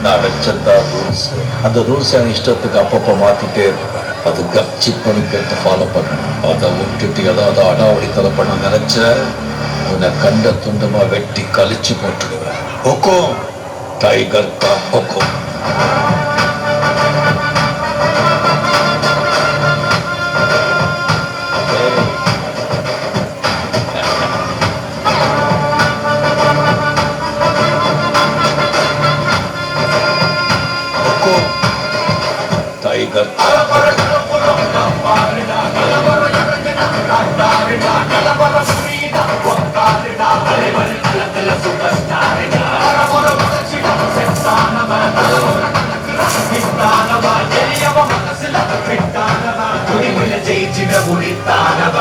நான் வச்சதான் ரூல்ஸ். அந்த ரூல்ஸ் எனக்கு இஷ்டத்துக்கு அப்பப்போ மாத்திட்டே இருப்பேன். அது கப்சிப் பண்ணிக்கிறத ஃபாலோ பண்ணணும். அதை விட்டுட்டு ஏதாவது அடாவடித்தலை பண்ண நினைச்ச உன்னை கண்ட துண்டமா வெட்டி கழிச்சு போட்டுடுவேன். ஹொக்கோம் டைகர் கா ஹொக்கோம். टाइगर ಜಯಿಸಿದ ಉಳಿತಾನವ